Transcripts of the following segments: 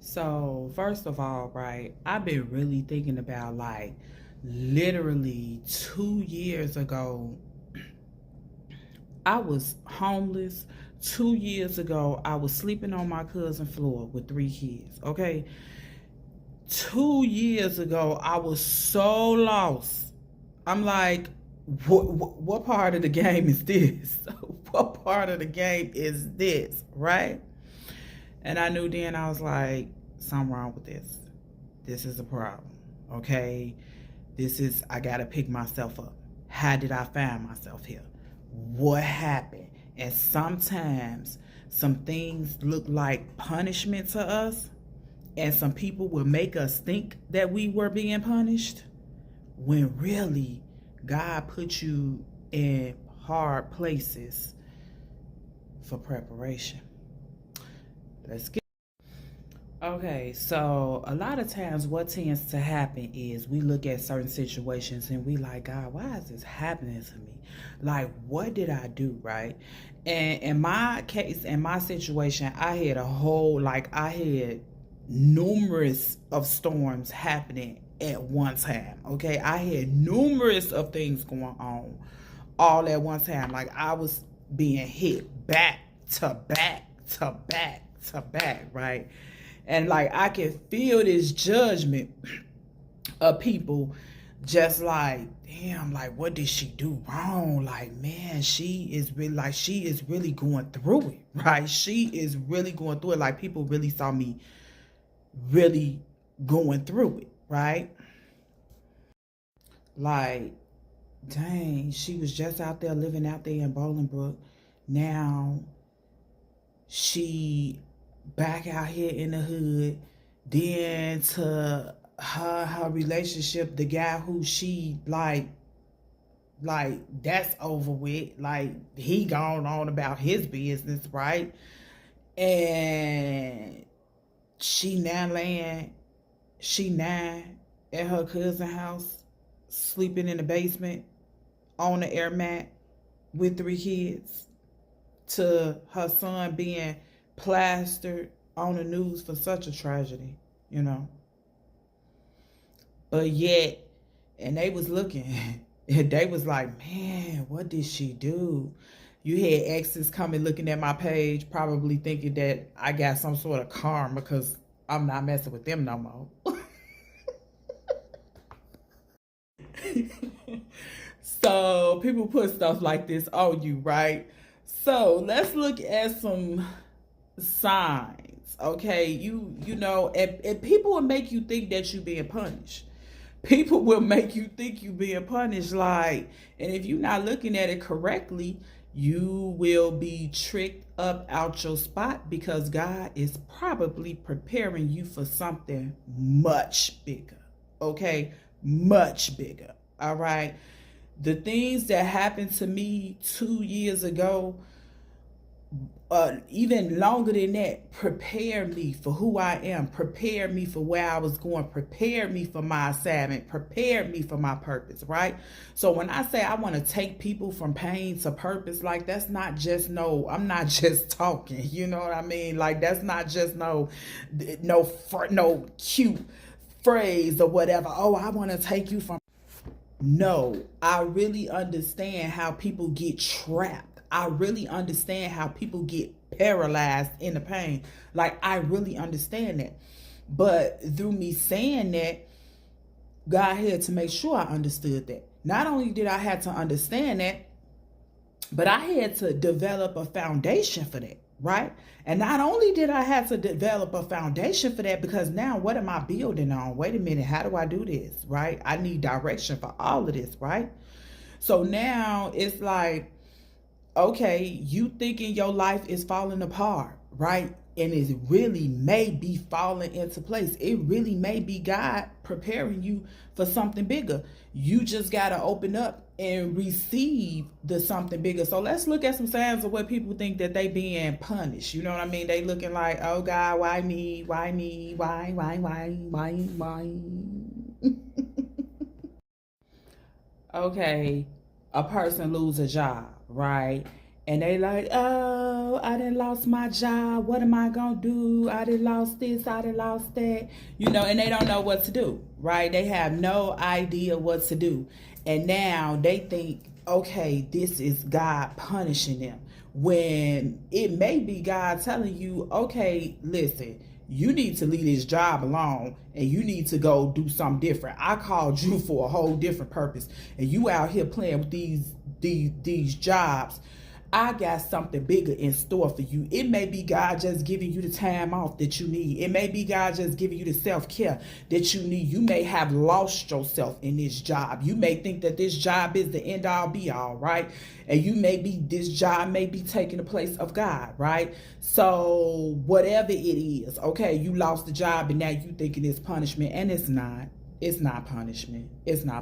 So, first of all, right, I've been really thinking about literally 2 years ago, I was homeless. 2 years ago, I was sleeping on my cousin's floor with 3 kids. Okay. 2 years ago, I was so lost. I'm like, what part of the game is this? What part of the game is this? Right? And I knew then I was like, something wrong with this. This is a problem. Okay. I got to pick myself up. How did I find myself here? What happened? And sometimes some things look like punishment to us, and some people will make us think that we were being punished when really God put you in hard places for preparation. Let's get Okay, so a lot of times what tends to happen is we look at certain situations and we like, God, why is this happening to me? Like, what did I do, right? And in my case, in my situation, I had numerous of storms happening at one time, okay? I had numerous of things going on all at one time. Like, I was being hit back to back to back to back, right? And like I can feel this judgment of people just like, damn, like what did she do wrong? Like, man, she is really going through it, right? She is really going through it. Like people really saw me really going through it, right? Like, dang, she was just out there living out there in Bolingbrook. Now she back out here in the hood. Then to her relationship, the guy who she like that's over with. Like he gone on about his business, right? And she now laying, she now at her cousin's house, sleeping in the basement on the air mat with 3 kids. To her son being plastered on the news for such a tragedy, you know. But yet, and they was looking, and they was like, man, what did she do? You had exes coming looking at my page, probably thinking that I got some sort of karma because I'm not messing with them no more. So people put stuff like this on you, right? So let's look at some signs. Okay, you know, and people will make you think that you being punished. People will make you think you being punished, like, and if you're not looking at it correctly, you will be tricked up out your spot because God is probably preparing you for something much bigger. Okay, much bigger. All right. The things that happened to me 2 years ago, even longer than that, prepare me for who I am, prepare me for where I was going, prepare me for my assignment, prepare me for my purpose, right? So when I say I want to take people from pain to purpose, like that's not just no, I'm not just talking, you know what I mean? Like that's not just no cute phrase or whatever. Oh, I want to take you from. No, I really understand how people get trapped. I really understand how people get paralyzed in the pain. Like, I really understand that. But through me saying that, God had to make sure I understood that. Not only did I have to understand that, but I had to develop a foundation for that, right? And not only did I have to develop a foundation for that, because now what am I building on? Wait a minute, how do I do this, right? I need direction for all of this, right? So now it's like, okay, you thinking your life is falling apart, right? And it really may be falling into place. It really may be God preparing you for something bigger. You just got to open up and receive the something bigger. So let's look at some signs of what people think that they being punished. You know what I mean? They looking like, oh God, why me? Why me? Why? Okay, a person lose a job, right? And they like, oh, I done lost my job. What am I gonna do? I done lost this, I done lost that. And they don't know what to do, right? They have no idea what to do. And now they think, okay, this is God punishing them. When it may be God telling you, okay, listen, you need to leave this job alone and you need to go do something different. I called you for a whole different purpose. And you out here playing with these jobs. I got something bigger in store for you. It may be God just giving you the time off that you need. It may be God just giving you the self-care that you need. You may have lost yourself in this job. You may think that this job is the end all be all, right? And this job may be taking the place of God, right? So whatever it is, okay, you lost the job and now you thinking it's punishment, and it's not. It's not punishment. It's not.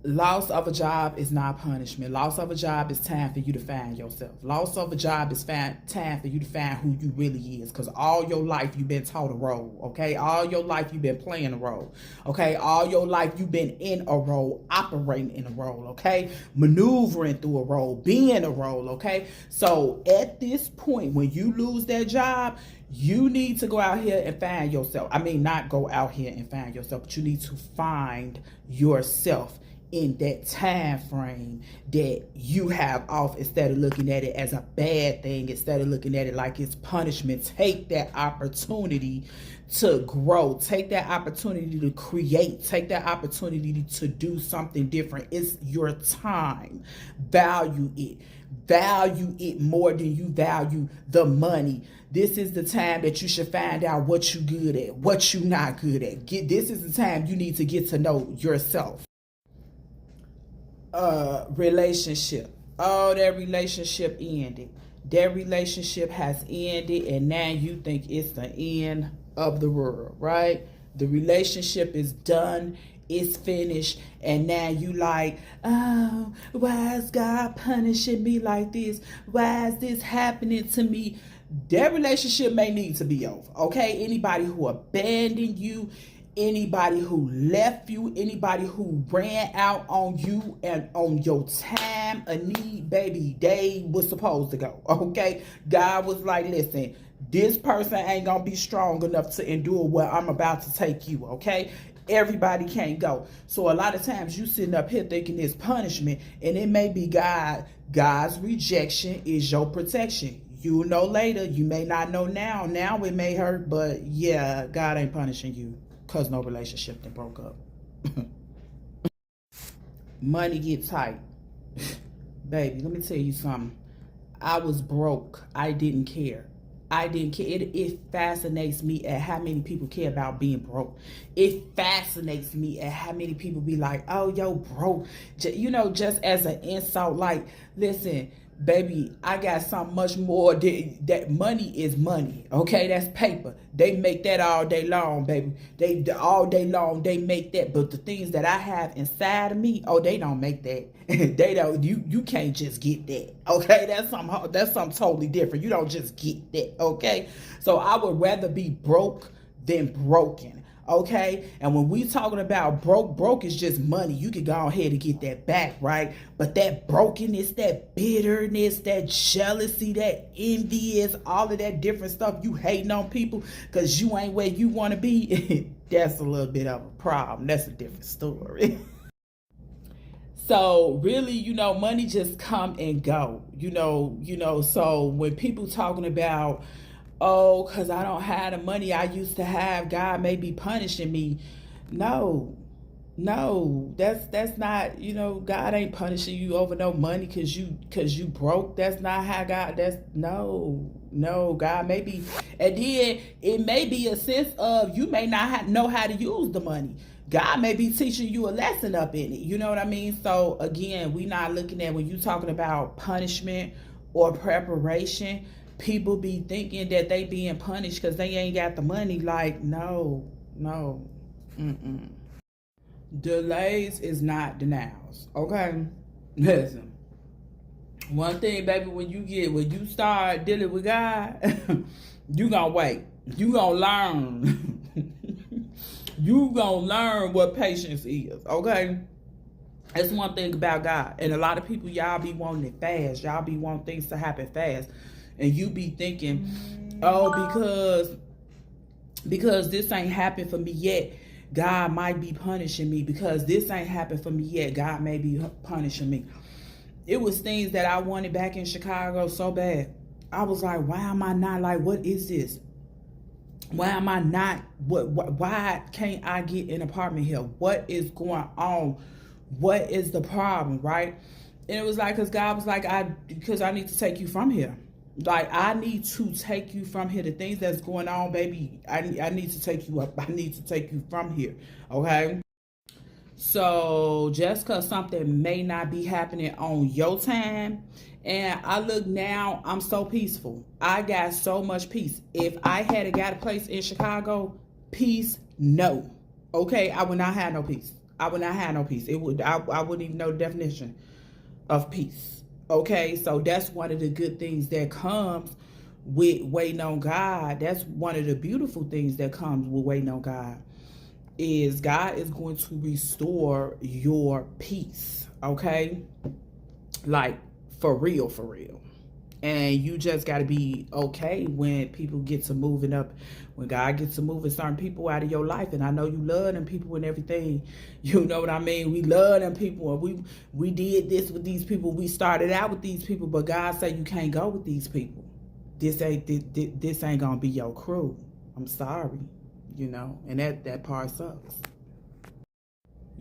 Loss of a job is not punishment. Loss of a job is time for you to find yourself. Loss of a job is time for you to find who you really is. Because all your life you've been taught a role, okay? All your life you've been playing a role, okay? All your life you've been in a role, operating in a role, okay? Maneuvering through a role, being a role, okay? So at this point, when you lose that job, you need to go out here and find yourself. I mean, not go out here and find yourself, but you need to find yourself in that time frame that you have off, instead of looking at it as a bad thing, instead of looking at it like it's punishment. Take that opportunity to grow, take that opportunity to create, take that opportunity to do something different. It's your time. Value it more than you value the money. This is the time that you should find out what you're good at, what you're not good at. This is the time you need to get to know yourself. Relationship. Oh, that relationship ended. That relationship has ended, and now you think it's the end of the world, right? The relationship is done, it's finished, and now you like, oh, why is God punishing me like this? Why is this happening to me? That relationship may need to be over, okay? Anybody who abandoned you, anybody who left you, anybody who ran out on you and on your time of need, baby, they was supposed to go, okay? God was like, listen, this person ain't gonna be strong enough to endure what I'm about to take you, okay? Everybody can't go. So a lot of times you sitting up here thinking it's punishment, and it may be God. God's rejection is your protection. You'll know later. You may not know now. Now it may hurt, but yeah, God ain't punishing you because no relationship that broke up. Money get tight. Baby, let me tell you something. I was broke. I didn't care. It fascinates me at how many people care about being broke. It fascinates me at how many people be like, oh, yo, broke. Just as an insult, like, listen, baby, I got something much more. That money is money, okay? That's paper. They make that all day long, baby. All day long, they make that. But the things that I have inside of me, oh, they don't make that. They don't. You can't just get that, okay? That's something totally different. You don't just get that, okay? So I would rather be broke than broken. Okay, and when we talking about broke is just money. You can go ahead and get that back, right? But that brokenness, that bitterness, that jealousy, that envious, all of that different stuff, you hating on people because you ain't where you want to be, that's a little bit of a problem. That's a different story. So really, money just come and go, so when people talking about, oh, because I don't have the money I used to have, God may be punishing me. No, that's not, God ain't punishing you over no money because you broke. That's not how God, no, God may be, and then it may be a sense of you may not know how to use the money. God may be teaching you a lesson up in it. You know what I mean? So again, we not looking at, when you talking about punishment or preparation, people be thinking that they being punished because they ain't got the money. Like, no. Delays is not denials, okay? Listen, one thing, baby, when you start dealing with God, you gonna wait. You gonna learn. You gonna learn what patience is, okay? That's one thing about God. And a lot of people, y'all be wanting it fast. Y'all be wanting things to happen fast. And you be thinking, oh, because this ain't happened for me yet, God might be punishing me. Because this ain't happened for me yet, God may be punishing me. It was things that I wanted back in Chicago so bad. I was like, why am I not, like, what is this? Why am I not, why can't I get an apartment here? What is going on? What is the problem, right? And it was like, because God was like, because I need to take you from here. Like, I need to take you from here. The things that's going on, baby, I need to take you up. I need to take you from here, okay? So just because something may not be happening on your time, and I look now, I'm so peaceful. I got so much peace. If I had got a place in Chicago, peace, no. Okay, I would not have no peace. I would not have no peace. I wouldn't even know the definition of peace. Okay, so that's one of the good things that comes with waiting on God. That's one of the beautiful things that comes with waiting on God. Is God is going to restore your peace. Okay, like for real, for real. And you just got to be okay when people get to moving up, when God gets to moving certain people out of your life. And I know you love them people and everything. You know what I mean? We love them people. And we did this with these people. We started out with these people. But God said you can't go with these people. This ain't going to be your crew. I'm sorry. You know, and that part sucks.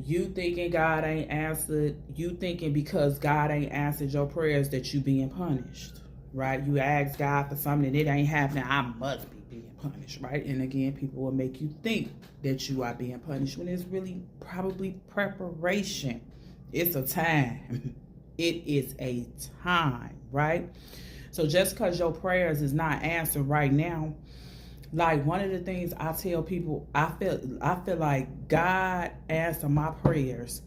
You thinking God ain't answered, you thinking because God ain't answered your prayers that you being punished, right? You ask God for something and it ain't happening, I must be being punished, right? And again, people will make you think that you are being punished when it's really probably preparation. It's a time. It is a time, right? So just because your prayers is not answered right now, like one of the things I tell people, I feel like God answered my prayers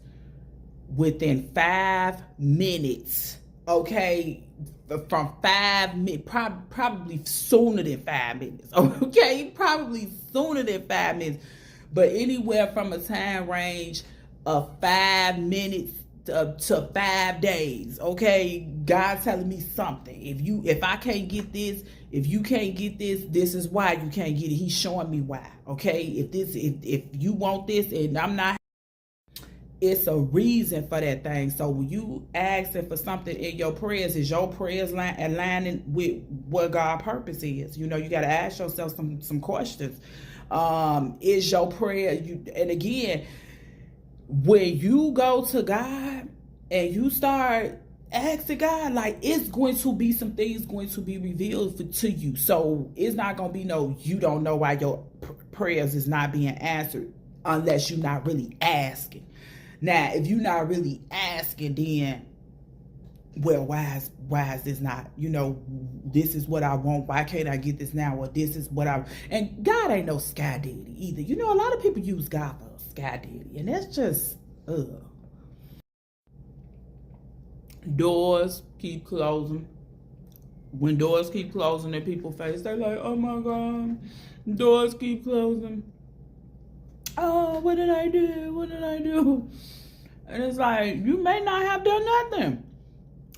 within 5 minutes. Okay, from 5 minutes, probably sooner than 5 minutes. Okay, probably sooner than 5 minutes, but anywhere from a time range of 5 minutes to 5 days. Okay, God's telling me something. If I can't get this, if you can't get this, this is why you can't get it. He's showing me why. Okay, if you want this and I'm not, it's a reason for that thing. So when you asking for something in your prayers, is your prayers aligning with what God's purpose is? You know, you got to ask yourself some questions. Is your prayer and again, when you go to God and you start asking God, like, it's going to be some things going to be revealed to you. So it's not going to be no, you don't know why your prayers is not being answered unless you're not really asking. Now, if you're not really asking, then, well, why is this not, you know, this is what I want. Why can't I get this now? Or this is what and God ain't no sky daddy either. You know, a lot of people use God for a sky daddy, and that's just, ugh. Doors keep closing. When doors keep closing in people's face, they're like, oh my God, doors keep closing. Oh, what did I do? What did I do? And it's like, you may not have done nothing.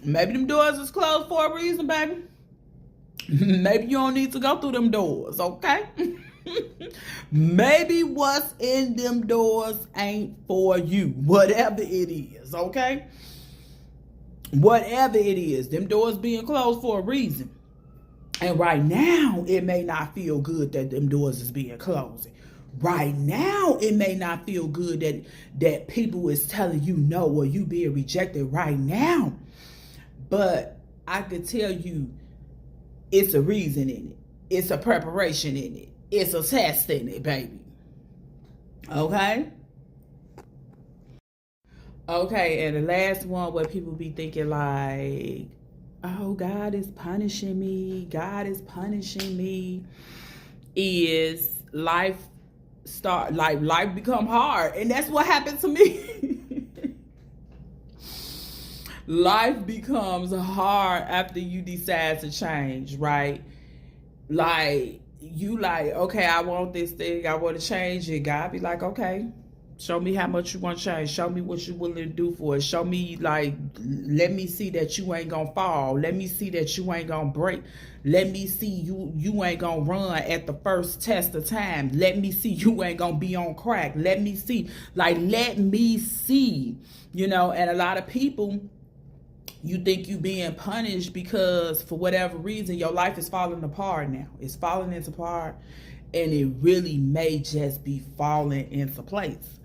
Maybe them doors is closed for a reason, baby. Maybe you don't need to go through them doors, okay? Maybe what's in them doors ain't for you. Whatever it is, okay? Whatever it is, them doors being closed for a reason. And right now, it may not feel good that them doors is being closed. Right now, it may not feel good that people is telling you no or you being rejected right now. But I could tell you it's a reason in it. It's a preparation in it. It's a test in it, baby. Okay? Okay, and the last one where people be thinking like, oh, God is punishing me. God is punishing me. Is life become hard. And that's what happened to me. Life becomes hard after you decide to change, right? Like, you like, okay, I want this thing, I want to change it. God be like, okay, Show me how much you want to change. Show me what you're willing to do for it. Show me, like, let me see that you ain't gonna fall. Let me see that you ain't gonna break. Let me see you ain't gonna run at the first test of time. Let me see you ain't gonna be on crack. Let me see, like, let me see, you know. And a lot of people, you think you being punished because for whatever reason your life is falling apart now. It's falling into part, and it really may just be falling into place.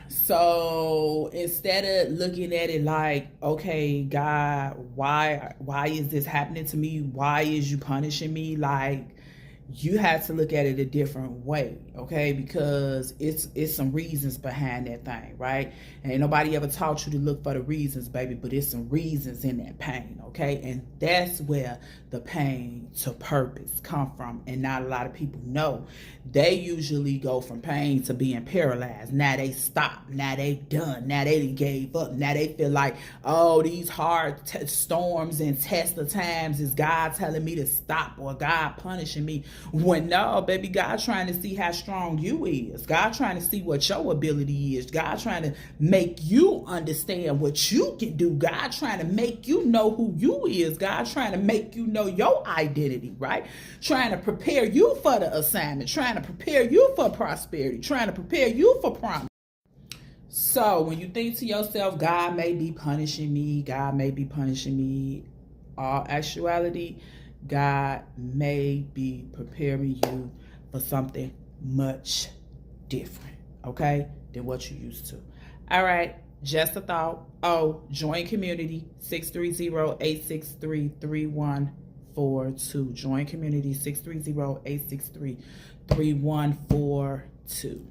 So instead of looking at it like, okay, God, why is this happening to me? Why is you punishing me? Like, you have to look at it a different way, okay? Because it's some reasons behind that thing, right? And ain't nobody ever taught you to look for the reasons, baby, but it's some reasons in that pain, okay? And that's where the pain to purpose come from. And not a lot of people know. They usually go from pain to being paralyzed. Now they stop. Now they done. Now they gave up. Now they feel like, oh, these hard storms and test of times is God telling me to stop or God punishing me. When no, baby, God trying to see how strong you is. God trying to see what your ability is. God trying to make you understand what you can do. God trying to make you know who you is. God trying to make you know your identity, right? Trying to prepare you for the assignment. Trying to prepare you for prosperity. Trying to prepare you for promise. So when you think to yourself, God may be punishing me, God may be punishing me, all actuality, God may be preparing you for something much different, okay, than what you used to. All right, just a thought. Oh, join community, 630-863-3142. Join community, 630-863-3142.